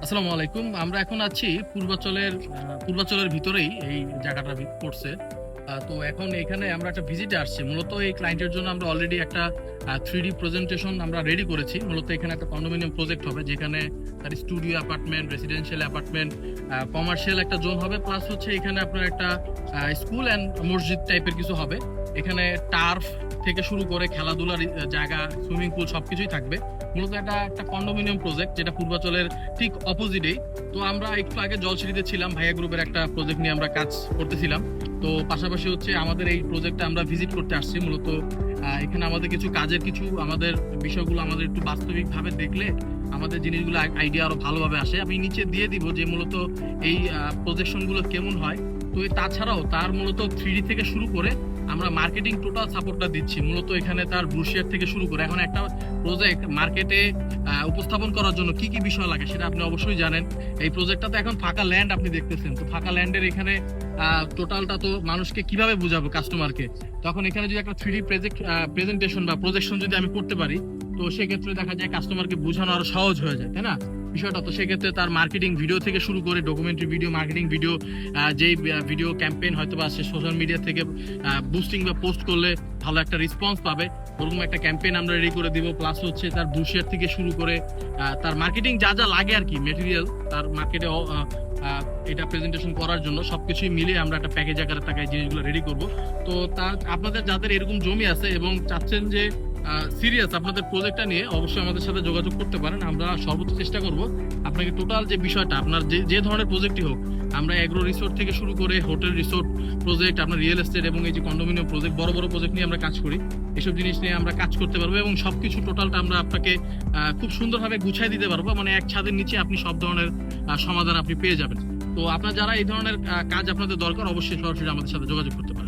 আসসালামু আলাইকুম। আমরা এখন আছি পূর্বাচলের ভিতরেই এই জায়গাটা পড়ছে। তো এখন এখানে আমরা একটা ভিজিটে আসছি। মূলত এই ক্লায়েন্টের জন্য আমরা অলরেডি একটা 3D প্রেজেন্টেশন আমরা রেডি করেছি। মূলত এখানে একটা কন্ডোমিনিয়াম প্রজেক্ট হবে, যেখানে তার studio apartment, residential apartment, commercial একটা জোন হবে, প্লাস হচ্ছে এখানে আপনার একটা স্কুল অ্যান্ড মসজিদ টাইপের কিছু হবে। এখানে টার্ফ থেকে শুরু করে খেলাধুলার জায়গা, সুইমিং পুল সবকিছুই থাকবে। মূলত এটা একটা কন্ডোমিনিয়াম প্রজেক্ট, যেটা পূর্বাচলের ঠিক অপোজিটেই। তো আমরা একটু আগে জলসিটিতে ছিলাম, ভাইয়া গ্রুপের একটা প্রজেক্ট নিয়ে আমরা কাজ করতেছিলাম। তো পাশাপাশি হচ্ছে আমাদের এই প্রজেক্টটা আমরা ভিজিট করতে আসছি। মূলত এখানে আমাদের কিছু আমাদের বিষয়গুলো আমাদের একটু বাস্তবিকভাবে দেখলে আমাদের জিনিসগুলো আইডিয়া আরো ভালোভাবে আসে। আমি নিচে দিয়ে দিব যে মূলত এই প্রজেকশনগুলো কেমন হয়। তো তাছাড়াও তার মূলত 3D থেকে শুরু করে আমরা মার্কেটিং টোটাল সাপোর্টটা দিচ্ছি। মূলত এখানে তার ব্রোশিয়ার থেকে শুরু করে এখন একটা প্রজেক্ট মার্কেটে উপস্থাপন করার জন্য কি কি বিষয় লাগে সেটা আপনি অবশ্যই জানেন। এই প্রজেক্টটাতে এখন ফাঁকা ল্যান্ড আপনি দেখতেছেন, তো ফাঁকা ল্যান্ডের এখানে টোটালটা তো মানুষকে কিভাবে বুঝাবো কাস্টমারকে। তখন এখানে যদি একটা 3D প্রেজেন্টেশন বা প্রজেকশন যদি আমি করতে পারি, তো সেক্ষেত্রে দেখা যায় কাস্টমারকে বোঝানো আরো সহজ হয়ে যায়, তাই না বিষয়টা। তো সেক্ষেত্রে তার মার্কেটিং ভিডিও থেকে শুরু করে ডকুমেন্টারি ভিডিও, মার্কেটিং ভিডিও, যেই ভিডিও ক্যাম্পেইন হয়তো বা সে সোশ্যাল মিডিয়া থেকে বুস্টিং বা পোস্ট করলে ভালো একটা রেসপন্স পাবে, ওরকম একটা ক্যাম্পেইন আমরা রেডি করে দিব। প্লাস হচ্ছে তার ব্রোশিয়ার থেকে শুরু করে তার মার্কেটিং যা যা লাগে আর কি মেটেরিয়াল, তার মার্কেটে এটা প্রেজেন্টেশন করার জন্য সবকিছুই মিলিয়ে আমরা একটা প্যাকেজ আকারে টাকায় জিনিসগুলো রেডি করব। তো তার আপনাদের যাদের এরকম জমি আছে এবং চাচ্ছেন যে সিরিয়াস আপনাদের প্রজেক্টটা নিয়ে, অবশ্যই আমাদের সাথে যোগাযোগ করতে পারেন। আমরা সর্বোচ্চ চেষ্টা করব আপনাকে টোটাল যে বিষয়টা আপনার যে ধরনের প্রজেক্টই হোক, আমরা এগ্রো রিসোর্ট থেকে শুরু করে হোটেল রিসোর্ট প্রজেক্ট, আপনার রিয়েল এস্টেট এবং এই যে কন্ডোমিনিয়াম প্রজেক্ট, বড় বড় প্রজেক্ট নিয়ে আমরা কাজ করি। এসব জিনিস নিয়ে আমরা কাজ করতে পারবো এবং সবকিছু টোটালটা আমরা আপনাকে খুব সুন্দরভাবে গুছিয়ে দিতে পারবো। মানে এক ছাদের নিচে আপনি সব ধরনের সমাধান আপনি পেয়ে যাবেন। তো আপনার যারা এই ধরনের কাজ আপনাদের দরকার, অবশ্যই সরাসরি আমাদের সাথে যোগাযোগ করতে পারেন।